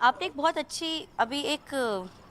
आपने एक बहुत अच्छी अभी एक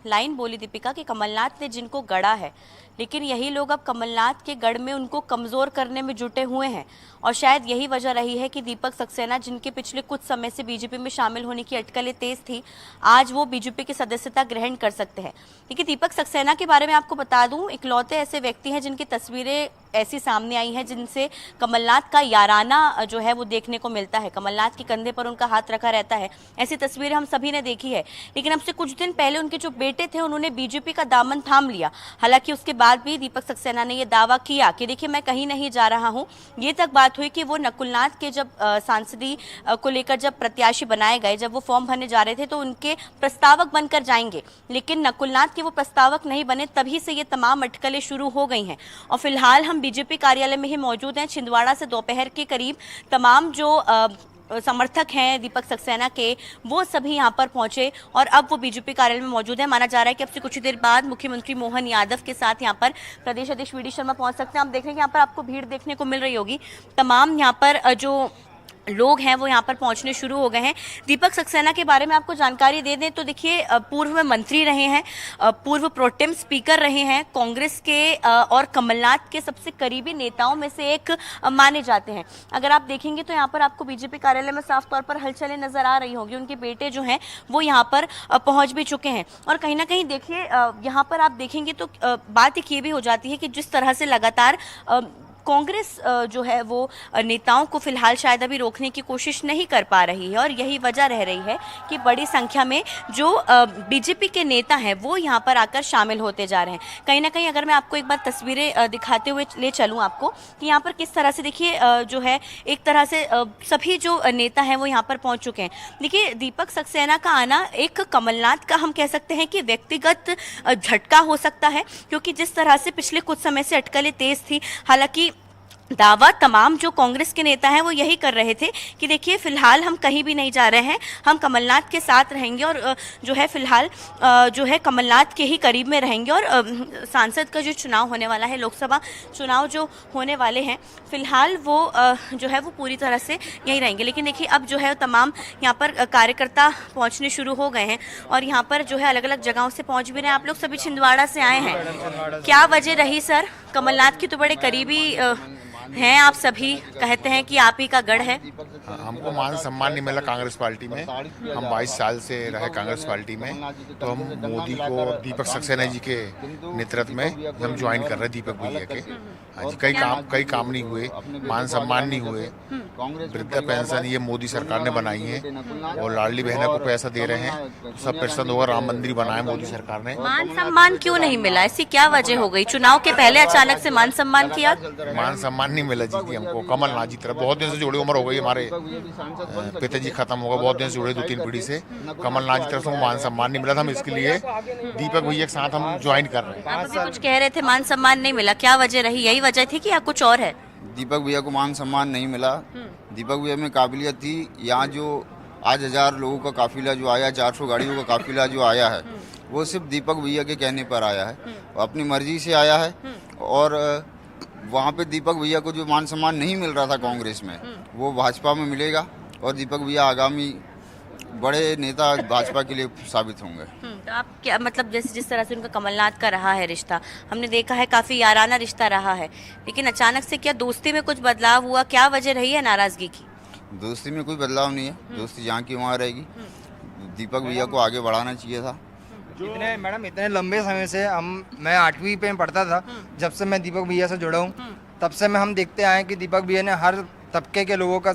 लाइन बोली दीपिका कि कमलनाथ ने जिनको गढ़ा है, लेकिन यही लोग अब कमलनाथ के गढ़ में उनको कमज़ोर करने में जुटे हुए हैं। और शायद यही वजह रही है कि दीपक सक्सेना, जिनके पिछले कुछ समय से बीजेपी में शामिल होने की अटकलें तेज थी, आज वो बीजेपी की सदस्यता ग्रहण कर सकते हैं। देखिए, दीपक सक्सेना के बारे में आपको बता दूं, इकलौते ऐसे व्यक्ति हैं जिनकी तस्वीरें ऐसी सामने आई हैं जिनसे कमलनाथ का याराना जो है वो देखने को मिलता है। कमलनाथ के कंधे पर उनका हाथ रखा रहता है। ऐसी तस्वीरें हम सभी ने देखी है। लेकिन अब से कुछ दिन पहले उनके जो बेटे थे, उन्होंने बीजेपी का दामन थाम लिया। हालांकि उसके बाद भी दीपक सक्सेना ने यह दावा किया कि देखिए, मैं कहीं नहीं जा रहा हूं। ये तक बात हुई कि वो नकुलनाथ के जब सांसदी को लेकर जब प्रत्याशी बनाए गए, जब वो फॉर्म भरने जा रहे थे, तो उनके प्रस्तावक बनकर जाएंगे। लेकिन नकुलनाथ के वो प्रस्तावक नहीं बने, तभी से ये तमाम अटकलें शुरू हो गई हैं। और फिलहाल हम बीजेपी कार्यालय में ही मौजूद हैं। छिंदवाड़ा से दोपहर के करीब तमाम जो समर्थक हैं दीपक सक्सेना के, वो सभी यहाँ पर पहुंचे और अब वो बीजेपी कार्यालय में मौजूद है। माना जा रहा है कि अब से कुछ ही देर बाद मुख्यमंत्री मोहन यादव के साथ यहाँ पर प्रदेश अध्यक्ष वी डी शर्मा पहुंच सकते हैं। आप देख रहे हैं कि यहाँ पर आपको भीड़ देखने को मिल रही होगी। तमाम यहाँ पर जो लोग हैं वो यहाँ पर पहुंचने शुरू हो गए हैं। दीपक सक्सेना के बारे में आपको जानकारी दे दें तो देखिए, पूर्व में मंत्री रहे हैं, पूर्व प्रोटेम स्पीकर रहे हैं, कांग्रेस के और कमलनाथ के सबसे करीबी नेताओं में से एक माने जाते हैं। अगर आप देखेंगे तो यहाँ पर आपको बीजेपी कार्यालय में साफ तौर पर हलचलें नजर आ रही होंगी। उनके बेटे जो हैं वो यहाँ पर पहुँच भी चुके हैं। और कहीं ना कहीं देखिए, यहाँ पर आप देखेंगे तो बात एक ये भी हो जाती है कि जिस तरह से लगातार कांग्रेस जो है वो नेताओं को फिलहाल शायद अभी रोकने की कोशिश नहीं कर पा रही है। और यही वजह रह रही है कि बड़ी संख्या में जो बीजेपी के नेता हैं वो यहाँ पर आकर शामिल होते जा रहे हैं। कहीं ना कहीं अगर मैं आपको एक बार तस्वीरें दिखाते हुए ले चलूँ आपको कि यहाँ पर किस तरह से देखिए, जो है एक तरह से सभी जो नेता हैं वो यहाँ पर पहुँच चुके हैं। देखिए, दीपक सक्सेना का आना एक कमलनाथ का हम कह सकते हैं कि व्यक्तिगत झटका हो सकता है, क्योंकि जिस तरह से पिछले कुछ समय से अटकलें तेज थी। हालांकि दावा तमाम जो कांग्रेस के नेता हैं वो यही कर रहे थे कि देखिए, फिलहाल हम कहीं भी नहीं जा रहे हैं, हम कमलनाथ के साथ रहेंगे और जो है फिलहाल जो है कमलनाथ के ही करीब में रहेंगे। और सांसद का जो चुनाव होने वाला है, लोकसभा चुनाव जो होने वाले हैं, फिलहाल वो जो है वो पूरी तरह से यहीं रहेंगे। लेकिन देखिए, अब जो है तमाम यहाँ पर कार्यकर्ता पहुँचने शुरू हो गए हैं और यहाँ पर जो है अलग अलग जगहों से पहुँच भी रहे हैं। आप लोग सभी छिंदवाड़ा से आए हैं, क्या वजह रही सर? कमलनाथ की तो बड़े करीबी हैं आप सभी, कहते हैं कि आप ही का गढ़ है। हमको मान सम्मान नहीं मिला कांग्रेस पार्टी में। हम 22 साल से रहे कांग्रेस पार्टी में, तो हम मोदी को, दीपक सक्सेना जी के नेतृत्व में हम ज्वाइन कर रहे हैं, दीपक भैया के। हाँ जी, कई काम नहीं हुए, मान सम्मान नहीं हुए। वृद्धा पेंशन ये मोदी सरकार ने बनाई है और लाडली बहना को पैसा दे रहे हैं, तो सब प्रसन्न होगा। राम मंदिर बनाया मोदी सरकार ने। मान सम्मान क्यों नहीं मिला? ऐसी क्या वजह हो गई? चुनाव के पहले अचानक से मान सम्मान किया? मान सम्मान नहीं मिला जी हमको। कमलनाथ जी तरफ बहुत दिन से जुड़ी, उम्र हो गई, हमारे पिताजी खत्म हो गए, बहुत दिन से जुड़े 2-3 पीढ़ी से। कमलनाथ जी तरफ से मान सम्मान नहीं मिला था, हम इसके लिए दीपक भैया के साथ हम ज्वाइन कर रहे हैं। आप अभी कुछ कह रहे थे, मान सम्मान नहीं मिला, क्या वजह रही? यही वजह थी कि या कुछ और है? दीपक भैया को मान सम्मान नहीं मिला। दीपक भैया में काबिलियत थी। यहाँ जो आज 1000 लोगों का काफिला जो आया, 400 गाड़ियों का काफिला जो आया है, वो सिर्फ दीपक भैया के कहने पर आया है, अपनी मर्जी से आया है। और वहाँ पे दीपक भैया को जो मान सम्मान नहीं मिल रहा था कांग्रेस में, वो भाजपा में मिलेगा और दीपक भैया आगामी बड़े नेता भाजपा के लिए साबित होंगे। तो आप क्या मतलब, जैसे जिस तरह से उनका कमलनाथ का रहा है रिश्ता, हमने देखा है काफी याराना रिश्ता रहा है, लेकिन अचानक से क्या दोस्ती में कुछ बदलाव हुआ? क्या वजह रही है नाराजगी की? दोस्ती में कोई बदलाव नहीं है, दोस्ती जहाँ की वहाँ रहेगी। दीपक भैया को आगे बढ़ाना चाहिए था। इतने लंबे समय से मैं 8वीं पे पढ़ता था, जब से मैं दीपक भैया से जुड़ा हूँ, तब से हम देखते आए कि दीपक भैया ने हर तबके के लोगों का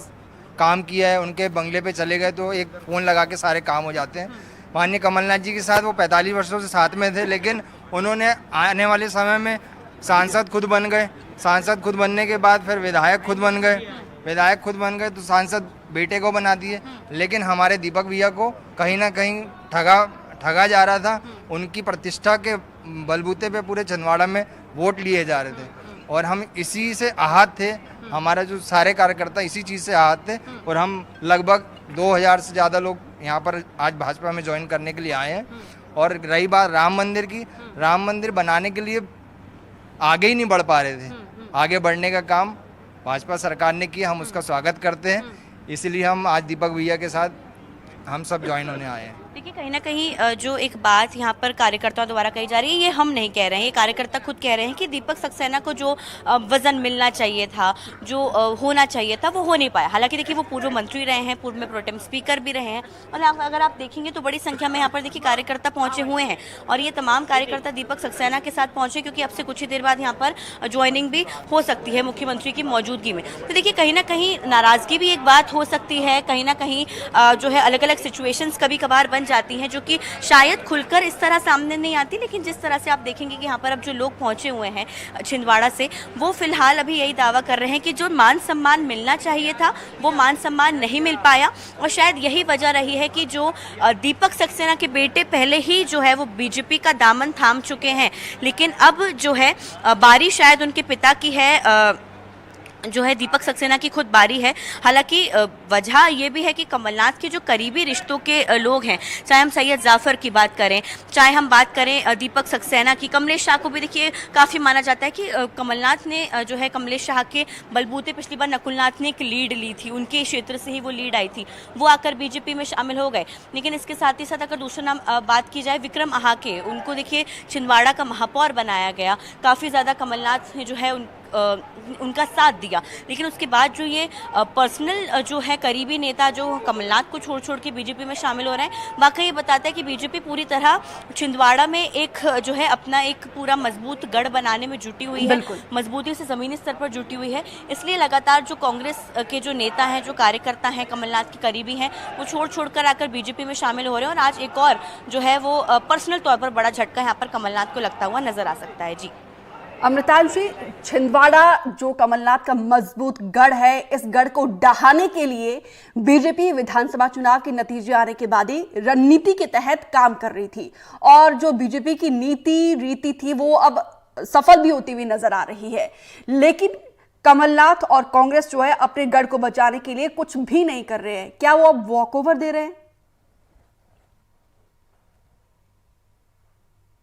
काम किया है। उनके बंगले पे चले गए तो एक फ़ोन लगा के सारे काम हो जाते हैं। माननीय कमलनाथ जी के साथ वो 45 वर्षों से साथ में थे, लेकिन उन्होंने आने वाले समय में सांसद खुद बन गए। सांसद खुद बनने के बाद फिर विधायक खुद बन गए तो सांसद बेटे को बना दिए। लेकिन हमारे दीपक भैया को कहीं ना कहीं ठगा जा रहा था। उनकी प्रतिष्ठा के बलबूते पे पूरे छिंदवाड़ा में वोट लिए जा रहे थे और हम इसी से आहत थे। हमारा जो सारे कार्यकर्ता इसी चीज़ से आहत थे और हम लगभग 2000 से ज़्यादा लोग यहाँ पर आज भाजपा में ज्वाइन करने के लिए आए हैं। और रही बात राम मंदिर की, राम मंदिर बनाने के लिए आगे ही नहीं बढ़ पा रहे थे। आगे बढ़ने का काम भाजपा सरकार ने किया, हम उसका स्वागत करते हैं। इसलिए हम आज दीपक भैया के साथ हम सब ज्वाइन होने आए हैं। देखिए कहीं ना कहीं जो एक बात यहाँ पर कार्यकर्ताओं द्वारा कही जा रही है, ये हम नहीं कह रहे हैं, ये कार्यकर्ता खुद कह रहे हैं कि दीपक सक्सेना को जो वजन मिलना चाहिए था, जो होना चाहिए था, वो हो नहीं पाया। हालांकि देखिए वो पूर्व मंत्री रहे हैं, पूर्व में प्रोटेम स्पीकर भी रहे हैं, और अगर आप देखेंगे तो बड़ी संख्या में यहाँ पर देखिए कार्यकर्ता पहुंचे हुए हैं, और ये तमाम कार्यकर्ता दीपक सक्सेना के साथ पहुंचे क्योंकि अब से कुछ ही देर बाद यहाँ पर ज्वाइनिंग भी हो सकती है मुख्यमंत्री की मौजूदगी में। तो देखिए कहीं ना कहीं नाराजगी भी एक बात हो सकती है, कहीं ना कहीं जो है अलग अलग सिचुएशंस कभी कभार बन जाती हैं जो कि शायद खुलकर इस तरह सामने नहीं आती, लेकिन जिस तरह से आप देखेंगे कि यहाँ पर अब जो लोग पहुंचे हुए हैं छिंदवाड़ा से, वो फिलहाल अभी यही दावा कर रहे हैं कि जो मान सम्मान मिलना चाहिए था वो मान सम्मान नहीं मिल पाया, और शायद यही वजह रही है कि जो दीपक सक्सेना के बेटे पहले ही जो है वो बीजेपी का दामन थाम चुके हैं, लेकिन अब जो है बारी शायद उनके पिता की है, जो है दीपक सक्सेना की खुद बारी है। हालांकि वजह यह भी है कि कमलनाथ के जो करीबी रिश्तों के लोग हैं, चाहे हम सैयद जाफर की बात करें, चाहे हम बात करें दीपक सक्सेना की, कमलेश शाह को भी देखिए काफ़ी माना जाता है कि कमलनाथ ने जो है कमलेश शाह के बलबूते पिछली बार नकुलनाथ ने एक लीड ली थी, उनके क्षेत्र से ही वो लीड आई थी, वो आकर बीजेपी में शामिल हो गए। लेकिन इसके साथ ही साथ अगर दूसरा नाम बात की जाए विक्रम आहाके, उनको देखिए छिंदवाड़ा का महापौर बनाया गया, काफ़ी ज़्यादा कमलनाथ ने जो है उनका साथ दिया, लेकिन उसके बाद जो ये पर्सनल जो है करीबी नेता जो कमलनाथ को छोड़ के बीजेपी में शामिल हो रहे हैं, वाकई ये बताता है कि बीजेपी पूरी तरह छिंदवाड़ा में एक जो है अपना एक पूरा मजबूत गढ़ बनाने में जुटी हुई है, मजबूती से ज़मीनी स्तर पर जुटी हुई है। इसलिए लगातार जो कांग्रेस के जो नेता हैं, जो कार्यकर्ता हैं, कमलनाथ के करीबी हैं, वो छोड़ कर आकर बीजेपी में शामिल हो रहे हैं, और आज एक और जो है वो पर्सनल तौर पर बड़ा झटका यहाँ पर कमलनाथ को लगता हुआ नजर आ सकता है। जी अमृताल जी, छिंदवाड़ा जो कमलनाथ का मजबूत गढ़ है, इस गढ़ को ढहाने के लिए बीजेपी विधानसभा चुनाव के नतीजे आने के बाद ही रणनीति के तहत काम कर रही थी, और जो बीजेपी की नीति रीति थी वो अब सफल भी होती हुई नजर आ रही है। लेकिन कमलनाथ और कांग्रेस जो है अपने गढ़ को बचाने के लिए कुछ भी नहीं कर रहे हैं। क्या वो अब वॉकओवर दे रहे हैं?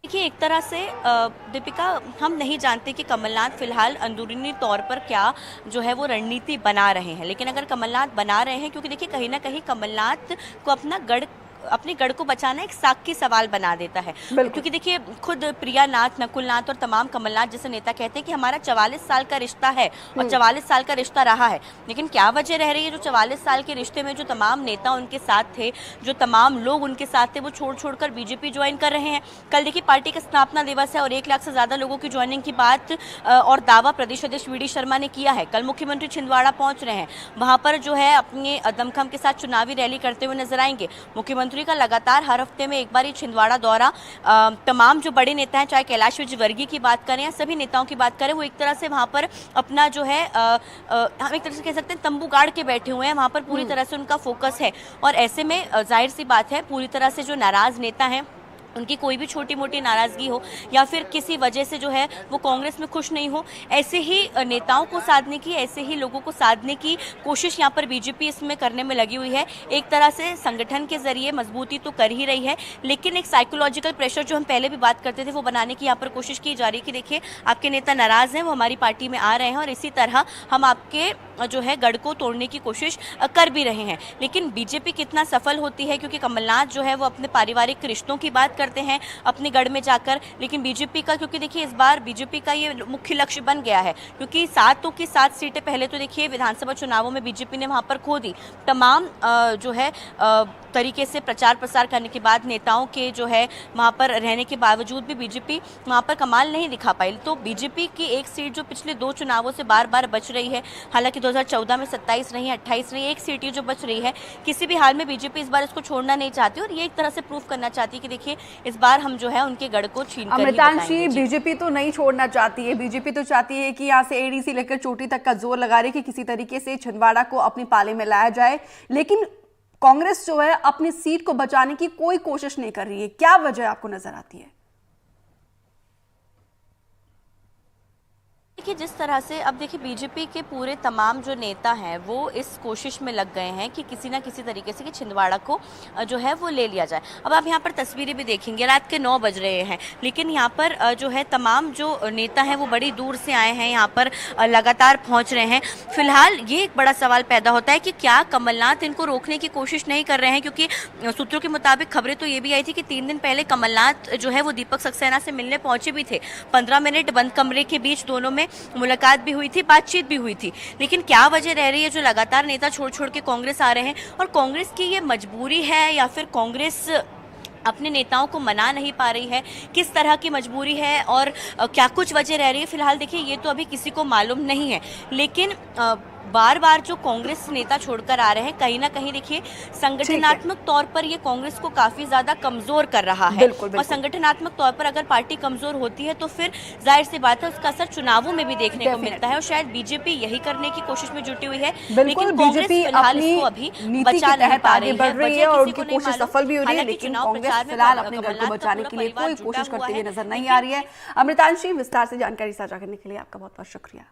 देखिए एक तरह से दीपिका, हम नहीं जानते कि कमलनाथ फिलहाल अंदरूनी तौर पर क्या जो है वो रणनीति बना रहे हैं, लेकिन अगर कमलनाथ बना रहे हैं, क्योंकि देखिए कहीं ना कहीं कमलनाथ को अपने गढ़ को बचाना एक साख की सवाल बना देता है, क्योंकि देखिए खुद प्रिया नाथ, नकुलनाथ और तमाम कमलनाथ जैसे नेता कहते हैं कि हमारा 44 साल का रिश्ता है और 44 साल का रिश्ता रहा है, लेकिन क्या वजह रह रही है जो 44 साल के रिश्ते में जो तमाम नेता उनके साथ थे, जो तमाम लोग उनके साथ थे, वो छोड़ कर बीजेपी ज्वाइन कर रहे हैं। कल देखिए पार्टी का स्थापना दिवस है और 1 लाख से ज़्यादा लोगों की ज्वाइनिंग की बात और दावा प्रदेश अध्यक्ष वी डी शर्मा ने किया है। कल मुख्यमंत्री छिंदवाड़ा पहुंच रहे हैं, वहां पर जो है अपने दमखम के साथ चुनावी रैली करते हुए नजर आएंगे। मुख्यमंत्री का लगातार हर हफ्ते में एक बार ही छिंदवाड़ा दौरा, तमाम जो बड़े नेता हैं, चाहे कैलाश विजयवर्गीय की बात करें या सभी नेताओं की बात करें, वो एक तरह से वहां पर अपना जो है हम एक तरह से कह सकते हैं तंबू गाड़ के बैठे हुए हैं, वहां पर पूरी तरह से उनका फोकस है। और ऐसे में जाहिर सी बात है पूरी तरह से जो नाराज नेता हैं, उनकी कोई भी छोटी मोटी नाराज़गी हो या फिर किसी वजह से जो है वो कांग्रेस में खुश नहीं हो, ऐसे ही नेताओं को साधने की, ऐसे ही लोगों को साधने की कोशिश यहाँ पर बीजेपी इसमें करने में लगी हुई है। एक तरह से संगठन के जरिए मजबूती तो कर ही रही है, लेकिन एक साइकोलॉजिकल प्रेशर जो हम पहले भी बात करते थे वो बनाने की यहाँ पर कोशिश की जा रही है कि देखिए आपके नेता नाराज़ हैं, वो हमारी पार्टी में आ रहे हैं और इसी तरह हम आपके जो है गढ़ को तोड़ने की कोशिश कर भी रहे हैं। लेकिन बीजेपी कितना सफल होती है, क्योंकि कमलनाथ जो है वो अपने पारिवारिक रिश्तों की बात करते हैं अपने गढ़ में जाकर, लेकिन बीजेपी का, क्योंकि देखिए इस बार बीजेपी का ये मुख्य लक्ष्य बन गया है, क्योंकि 7 की 7 सीटें पहले तो देखिए विधानसभा चुनावों में बीजेपी ने वहां पर खो दी। तमाम जो है तरीके से प्रचार प्रसार करने के बाद, नेताओं के जो है वहां पर रहने के बावजूद भी बीजेपी वहां पर कमाल नहीं दिखा पाई। तो बीजेपी की एक सीट जो पिछले 2 चुनावों से बार बार बच रही है, हालांकि 2014 में 27 रही है, 28 रही है, एक सीट जो बच रही है, किसी भी हाल में बीजेपी इस बार इसको छोड़ना नहीं चाहती और ये एक तरह से प्रूफ करना चाहती है कि देखिए इस बार हम जो है उनके गढ़ को छीन कर अमृतांशी, बीजेपी तो नहीं छोड़ना चाहती है, बीजेपी तो चाहती है कि यहाँ से एडीसी लेकर चोटी तक का जोर लगा रही है कि किसी तरीके से छिंदवाड़ा को अपनी पाले में लाया जाए, लेकिन कांग्रेस जो है अपनी सीट को बचाने की कोई कोशिश नहीं कर रही है। क्या वजह आपको नजर आती है? देखिए जिस तरह से अब देखिए बीजेपी के पूरे तमाम जो नेता हैं वो इस कोशिश में लग गए हैं कि किसी ना किसी तरीके से कि छिंदवाड़ा को जो है वो ले लिया जाए। अब आप यहाँ पर तस्वीरें भी देखेंगे, रात के 9 बज रहे हैं, लेकिन यहाँ पर जो है तमाम जो नेता हैं वो बड़ी दूर से आए हैं, यहाँ पर लगातार पहुँच रहे हैं। फिलहाल ये एक बड़ा सवाल पैदा होता है कि क्या कमलनाथ इनको रोकने की कोशिश नहीं कर रहे हैं, क्योंकि सूत्रों के मुताबिक खबरें तो ये भी आई थी कि 3 दिन पहले कमलनाथ जो है वो दीपक सक्सेना से मिलने पहुंचे भी थे। 15 मिनट बंद कमरे के बीच दोनों में मुलाकात भी हुई थी, बातचीत भी हुई थी। लेकिन क्या वजह रह रही है जो लगातार नेता छोड़ छोड़ के कांग्रेस आ रहे हैं, और कांग्रेस की ये मजबूरी है या फिर कांग्रेस अपने नेताओं को मना नहीं पा रही है, किस तरह की मजबूरी है और क्या कुछ वजह रह रही है, फिलहाल देखिए ये तो अभी किसी को मालूम नहीं है। लेकिन बार बार जो कांग्रेस नेता छोड़कर आ रहे हैं, कहीं ना कहीं देखिए संगठनात्मक तौर पर ये कांग्रेस को काफी ज्यादा कमजोर कर रहा है। और संगठनात्मक तौर पर अगर पार्टी कमजोर होती है तो फिर जाहिर सी बात है उसका असर चुनावों में भी देखने को मिलता है, और शायद बीजेपी यही करने की कोशिश में जुटी हुई है। लेकिन बीजेपी अपनी अभी नीति के तहत आगे बढ़ रही है और उनकी कोशिश सफल भी हो रही है, लेकिन कांग्रेस फिलहाल अपने घर को बचाने के लिए कोई कोशिश करते हुए नजर नहीं आ रही है। अमृतांशी, विस्तार से जानकारी साझा करने के लिए आपका बहुत बहुत शुक्रिया।